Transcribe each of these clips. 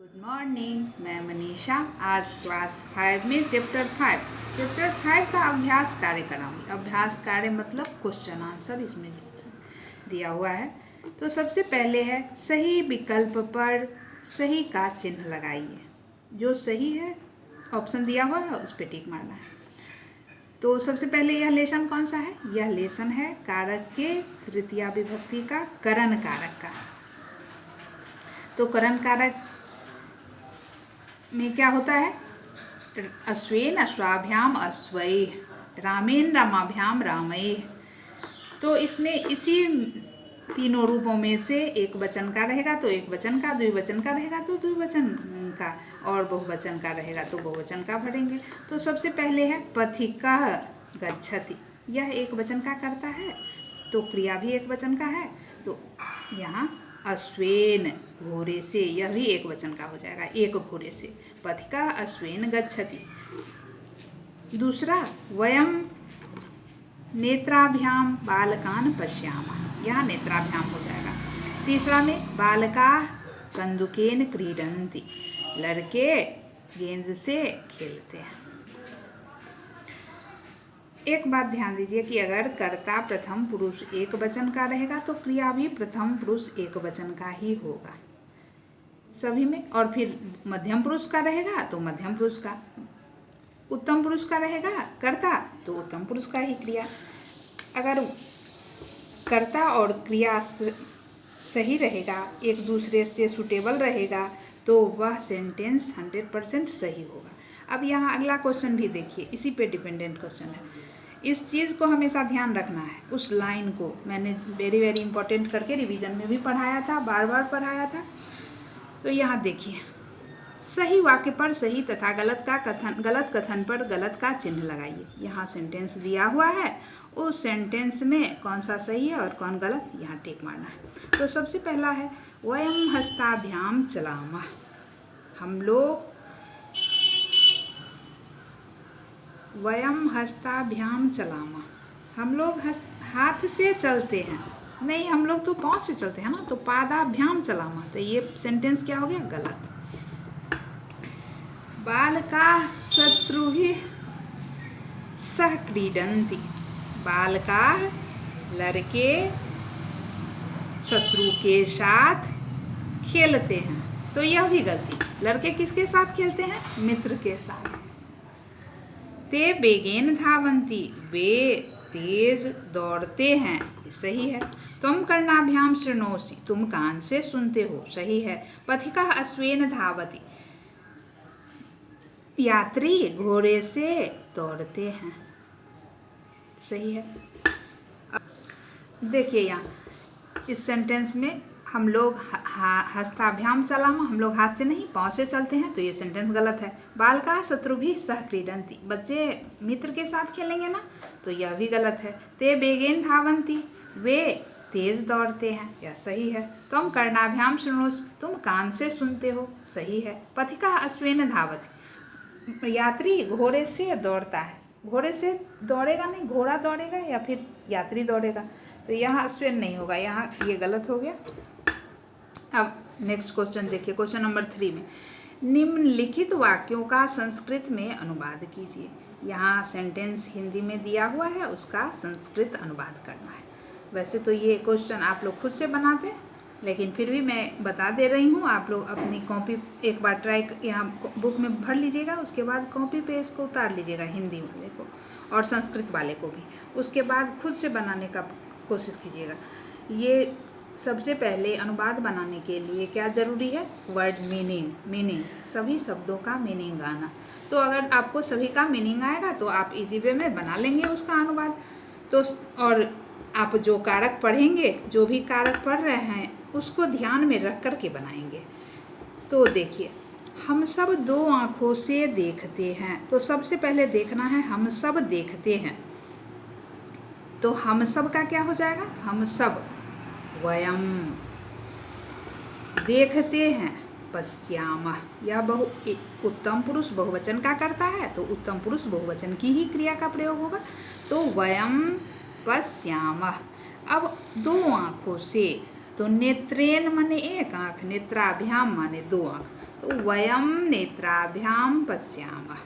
Good morning, मैं मनीषा। आज class 5 में चैप्टर 5 का अभ्यास कार्य कराऊंगी। अभ्यास कार्य मतलब क्वेश्चन आंसर इसमें दिया हुआ है। तो सबसे पहले है सही विकल्प पर सही का चिन्ह लगाइए। जो सही है ऑप्शन दिया हुआ है उस पर टिक मारना है। तो सबसे पहले यह लेसन कौन सा है? यह लेसन है कारक के तृतीया विभक्ति का करण कारक का। तो करण कारक में क्या होता है? अश्वेन अश्वाभ्याम अश्वैः, रामेन रामाभ्याम रामैः। तो इसमें इसी तीनों रूपों में से एक वचन का रहेगा तो एक वचन का, द्विवचन का रहेगा तो द्विवचन का, और बहुवचन का रहेगा तो बहुवचन का भरेंगे। तो सबसे पहले है पथिकः गच्छति। यह एक वचन का करता है तो क्रिया भी एक वचन का है। तो यहाँ अश्वेन घोड़े से, यह भी एक वचन का हो जाएगा, एक घोड़े से। पथिकः अश्वेन गच्छति। दूसरा वयम नेत्राभ्याम बालकान पश्यामः, यहाँ नेत्राभ्याम हो जाएगा। तीसरा में बालकाः कन्दुकेन क्रीडन्ति, लड़के गेंद से खेलते हैं। एक बात ध्यान दीजिए कि अगर कर्ता प्रथम पुरुष एक वचन का रहेगा तो क्रिया भी प्रथम पुरुष एक वचन का ही होगा सभी में। और फिर मध्यम पुरुष का रहेगा तो मध्यम पुरुष का, उत्तम पुरुष का रहेगा कर्ता तो उत्तम पुरुष का ही क्रिया। अगर कर्ता और क्रिया सही रहेगा, एक दूसरे से सुटेबल रहेगा, तो वह सेंटेंस 100% सही होगा। अब यहाँ अगला क्वेश्चन भी देखिए, इसी पे डिपेंडेंट क्वेश्चन है। इस चीज़ को हमेशा ध्यान रखना है। उस लाइन को मैंने वेरी वेरी इंपॉर्टेंट करके रिवीजन में भी पढ़ाया था, बार बार पढ़ाया था। तो यहाँ देखिए, सही वाक्य पर सही तथा गलत कथन पर गलत का चिन्ह लगाइए। यहाँ सेंटेंस दिया हुआ है, उस सेंटेंस में कौन सा सही है और कौन गलत, यहाँ टिक मारना है। तो सबसे पहला है वयम हस्ताभ्याम चलामः। हम लोग वयम हस्ताभ्याम चलामः, हम लोग हाथ से चलते हैं। नहीं, हम लोग तो पाँव से चलते हैं ना, तो पादाभ्याम चलामः। तो ये सेंटेंस क्या हो गया? गलत। बालकाः शत्रुभिः सह क्रीडन्ति। बालकाः लड़के शत्रु के साथ खेलते हैं, तो यह भी गलती। लड़के किसके साथ खेलते हैं? मित्र के साथ। ते वेगेन धावन्ति, वे तेज दौड़ते हैं, सही है। तुम कर्णाभ्याम शृणोसि, तुम कान से सुनते हो, सही है। पथिकः अश्वेन धावति, यात्री घोड़े से दौड़ते हैं, सही है। देखिए यहाँ इस सेंटेंस में हम लोग हस्ताभ्याम चलामः, हम लोग हाथ से नहीं पाँव से चलते हैं, तो ये सेंटेंस गलत है। बालकाः शत्रुभिः सह क्रीडन्ति, बच्चे मित्र के साथ खेलेंगे ना, तो यह भी गलत है। ते वेगेन धावन्ति, वे तेज दौड़ते हैं, यह सही है। तुम कर्णाभ्याम शृणोसि, तुम कान से सुनते हो, सही है। पथिकः अश्वेन धावति, यात्री घोड़े से दौड़ता है। घोड़े से दौड़ेगा नहीं, घोड़ा दौड़ेगा या फिर यात्री दौड़ेगा, तो यहाँ अश्वेन नहीं होगा, यहाँ ये गलत हो गया। अब नेक्स्ट क्वेश्चन देखिए, क्वेश्चन नंबर 3 में निम्नलिखित वाक्यों का संस्कृत में अनुवाद कीजिए। यहाँ सेंटेंस हिंदी में दिया हुआ है, उसका संस्कृत अनुवाद करना है। वैसे तो ये क्वेश्चन आप लोग खुद से बनाते हैं, लेकिन फिर भी मैं बता दे रही हूँ। आप लोग अपनी कॉपी एक बार ट्राई यहाँ बुक में भर लीजिएगा, उसके बाद कॉपी पे इसको उतार लीजिएगा, हिंदी वाले को और संस्कृत वाले को भी। उसके बाद खुद से बनाने का कोशिश कीजिएगा। ये सबसे पहले अनुवाद बनाने के लिए क्या ज़रूरी है? वर्ड मीनिंग, सभी शब्दों का मीनिंग आना। तो अगर आपको सभी का मीनिंग आएगा तो आप इजी वे में बना लेंगे उसका अनुवाद। तो और आप जो कारक पढ़ेंगे, जो भी कारक पढ़ रहे हैं, उसको ध्यान में रख कर के बनाएंगे। तो देखिए, हम सब दो आँखों से देखते हैं। तो सबसे पहले देखना है हम सब देखते हैं, तो हम सब का क्या हो जाएगा? हम सब। वयम देखते हैं, पश्यामः, यह उत्तम पुरुष बहुवचन का करता है, तो उत्तम पुरुष बहुवचन की ही क्रिया का प्रयोग होगा। तो वयम पश्यामः। अब दो आँखों से, तो नेत्रेन माने एक आँख, नेत्राभ्याम माने दो आँख, तो वयम नेत्राभ्याम पश्यामः।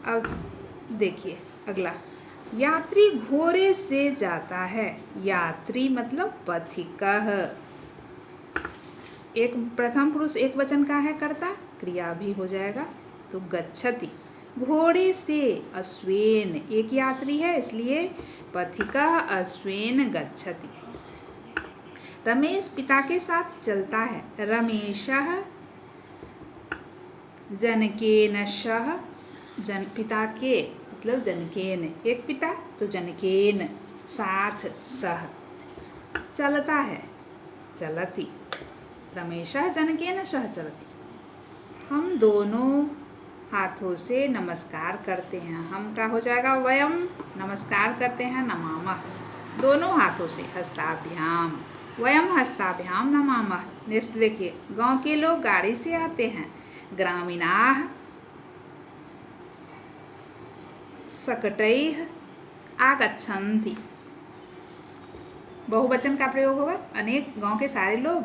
अब देखिए अगला, यात्री घोड़े से जाता है। यात्री मतलब पथिकः। एक प्रथम पुरुष एक वचन का है कर्ता, क्रिया भी हो जाएगा तो गच्छति। घोड़े से अश्वेन, एक यात्री है इसलिए पथिकः अश्वेन गच्छति। रमेश पिता के साथ चलता है। रमेशः जनकेन सह, पिता के मतलब जनकेन, एक पिता तो जनकेन, साथ सह। चलता है चलति। रमेशः जनकेन सह चलति। हम दोनों हाथों से नमस्कार करते हैं। हम का हो जाएगा वयम, नमस्कार करते हैं नमामः, दोनों हाथों से, हस्ताभ्याम। वयम हस्ताभ्याम नमामः। नेक्स्ट देखिए, गांव के लोग गाड़ी से आते हैं। ग्रामीणाः शकटैः आगच्छन्ति। बहुवचन का प्रयोग होगा, अनेक, गांव के सारे लोग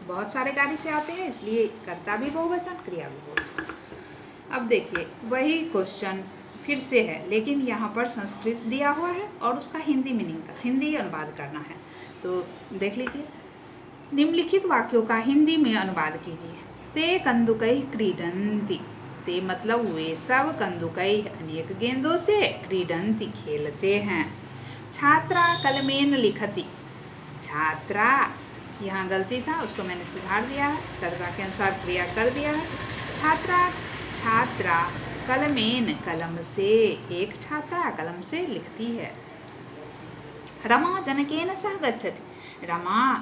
बहुत सारे गाड़ी से आते हैं इसलिए कर्ता भी बहुवचन, क्रिया भी बहुवचन। अब देखिए वही क्वेश्चन फिर से है, लेकिन यहाँ पर संस्कृत दिया हुआ है और उसका हिंदी मीनिंग का, हिंदी अनुवाद करना है। तो देख लीजिए, निम्नलिखित वाक्यों का हिंदी में अनुवाद कीजिए। ते कंदुकै क्रीडन्ति। ते मतलब वे सब, कंदुकै अनेक गेंदों से, क्रीडन्ति खेलते हैं। छात्रा कलमेन लिखति। छात्रा, यहाँ गलती था उसको मैंने सुधार दिया है, कर्ता के अनुसार क्रिया कर दिया है। छात्रा कलमेन, कलम से, एक छात्रा कलम से लिखती है। रमा जनकेन सह गच्छति। रमा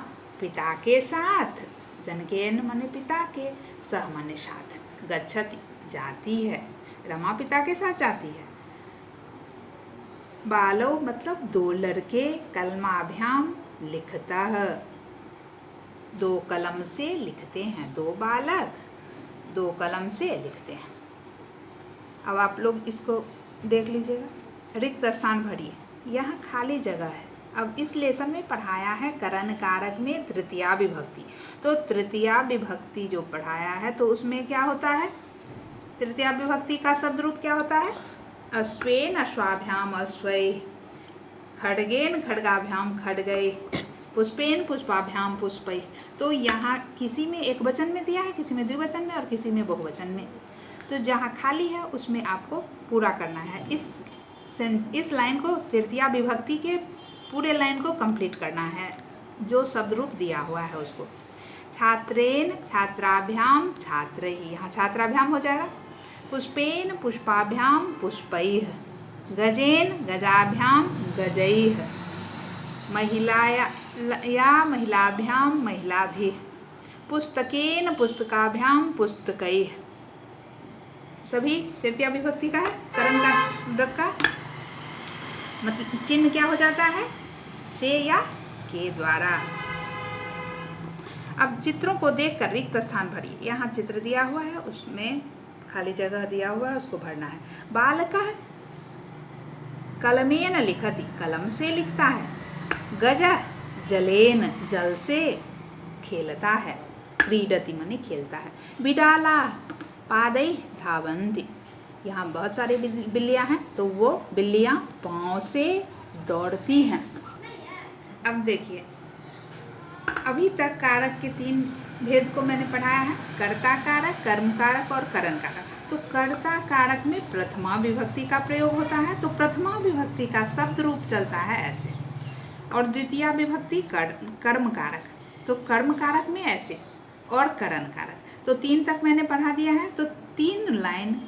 पिता के साथ, जनकेन माने पिता के, सह माने साथ, गच्छति जाती है। रमा पिता के साथ जाती है। बालो मतलब दो लड़के, कलमाभ्याम लिखता है, दो कलम से लिखते हैं। दो बालक दो कलम से लिखते हैं। अब आप लोग इसको देख लीजिएगा, रिक्त स्थान भरिए, यहाँ खाली जगह है। अब इस लेसन में पढ़ाया है करण कारक में तृतीया विभक्ति। तो तृतीया विभक्ति जो पढ़ाया है तो उसमें क्या होता है, तृतीया विभक्ति का शब्द रूप क्या होता है, अश्वेन अश्वाभ्याम अश्वैः, खड्गेन खड्गाभ्याम खड्गैः, पुष्पेन पुष्पाभ्याम पुष्पैः। तो यहाँ किसी में एक वचन में दिया है, किसी में द्विवचन में और किसी में बहुवचन में। तो जहाँ खाली है उसमें आपको पूरा करना है। इस लाइन को, तृतीया विभक्ति के पूरे लाइन को कंप्लीट करना है, जो शब्द रूप दिया हुआ है उसको। छात्रेन छात्राभ्याम छात्रैः, यहाँ छात्राभ्याम हो जाएगा। पुष्पेन पुष्पाभ्याम पुष्पैः, गजेन गजाभ्याम गजैः, महिलाया महिलाभ्याम महिलाभिः, पुस्तकेन पुस्तकाभ्याम पुस्तकैः। सभी तृतीया विभक्ति का है। करण का मतलब चिन्ह क्या हो जाता है, से या के द्वारा। अब चित्रों को देखकर रिक्त स्थान भरिए। यहाँ चित्र दिया हुआ है, उसमें खाली जगह दिया हुआ है, उसको भरना है। बालकः कलमेन लिखति, कलम से लिखता है। गजः जलेन, जल से खेलता है। क्रीडति माने खेलता है। बिडालाः पादैः धावन्ति, यहाँ बहुत सारी बिल्लियाँ हैं तो वो बिल्लियाँ पाँव से दौड़ती हैं। अब देखिए, अभी तक कारक के तीन भेद को मैंने पढ़ाया है, कर्ता कारक, कर्म कारक और करण कारक। तो कर्ता कारक में प्रथमा विभक्ति का प्रयोग होता है, तो प्रथमा विभक्ति का शब्द रूप चलता है ऐसे, और द्वितीया विभक्ति कर्म कारक, तो कर्म कारक में ऐसे, और करण कारक। तो तीन तक मैंने पढ़ा दिया है। तो तीन लाइन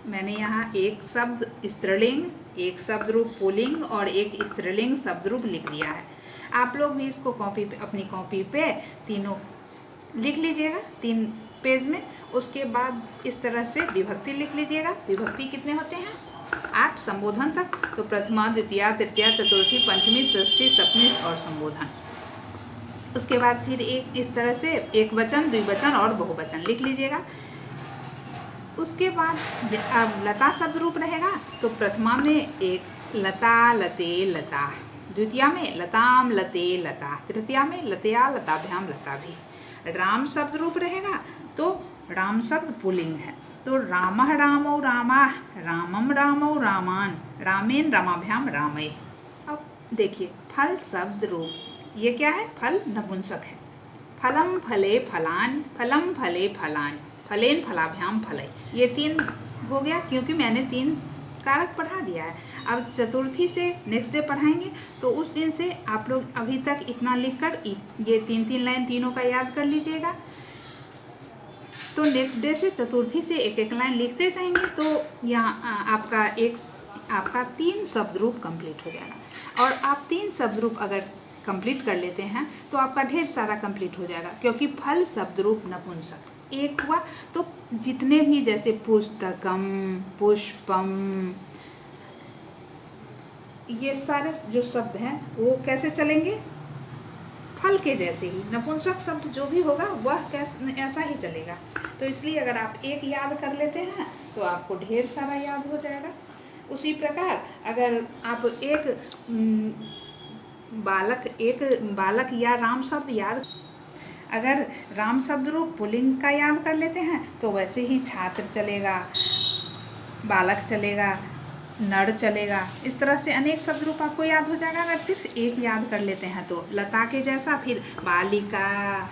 मैंने यहाँ एक शब्द स्त्रीलिंग, एक शब्द रूप पुल्लिंग और एक स्त्रीलिंग शब्द रूप लिख दिया है। आप लोग भी इसको कॉपी पे, अपनी कॉपी पे तीनों लिख लीजिएगा, 3 पेज में। उसके बाद इस तरह से विभक्ति लिख लीजिएगा। विभक्ति कितने होते हैं, 8 संबोधन तक। तो प्रथमा द्वितीया तृतीया चतुर्थी पंचमी षष्ठी सप्तमी और संबोधन। उसके बाद फिर एक इस तरह से एक वचन, द्विवचन और बहुवचन लिख लीजिएगा। उसके बाद अब लता शब्द रूप रहेगा, तो प्रथमा में एक लता, लते, लता, द्वितीया में लताम लते लता, तृतीया में लतया लताभ्याम लताभिः। राम शब्द रूप रहेगा तो राम शब्द पुल्लिंग है, तो रामः रामौ रामाः, रामम रामौ रामान, रामेन रामाभ्याम रामैः। अब देखिए फल शब्द रूप, ये क्या है? फल नपुंसक है। फलम फले फलान, फलम फले फलान, फलेन फलाभ्याम फलै, ये 3 हो गया क्योंकि मैंने 3 कारक पढ़ा दिया है। अब चतुर्थी से नेक्स्ट डे पढ़ाएंगे, तो उस दिन से आप लोग अभी तक इतना लिखकर ये 3-3 लाइन तीनों का याद कर लीजिएगा। तो नेक्स्ट डे से चतुर्थी से एक एक लाइन लिखते जाएंगे, तो यहाँ आपका 3 शब्द रूप कंप्लीट हो जाएगा। और आप 3 शब्द रूप अगर कंप्लीट कर लेते हैं तो आपका ढेर सारा कंप्लीट हो जाएगा, क्योंकि फल शब्द रूप नपुंसक एक हुआ, तो जितने भी जैसे पुस्तकम, पुष्पम, ये सारे जो शब्द हैं वो कैसे चलेंगे? फल के जैसे ही। नपुंसक शब्द जो भी होगा वह ऐसा ही चलेगा। तो इसलिए अगर आप एक याद कर लेते हैं तो आपको ढेर सारा याद हो जाएगा। उसी प्रकार अगर आप एक बालक या राम शब्द याद, अगर राम शब्द रूप पुल्लिंग का याद कर लेते हैं तो वैसे ही छात्र चलेगा, बालक चलेगा, नर चलेगा। इस तरह से अनेक शब्द रूप आपको याद हो जाएगा अगर सिर्फ एक याद कर लेते हैं तो। लता के जैसा फिर बालिका,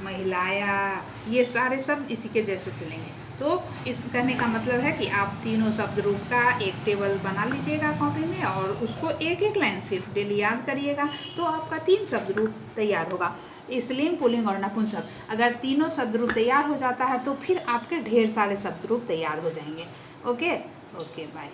महिलाया, ये सारे शब्द इसी के जैसे चलेंगे। तो इस कहने का मतलब है कि आप तीनों शब्द रूप का एक टेबल बना लीजिएगा कॉपी में और उसको एक एक लाइन सिर्फ डेली याद करिएगा, तो आपका 3 शब्द रूप तैयार होगा। स्त्रीलिंग, पुल्लिंग और नपुंसक। अगर तीनों शब्द रूप तैयार हो जाता है तो फिर आपके ढेर सारे शब्द रूप तैयार हो जाएंगे। Okay bye.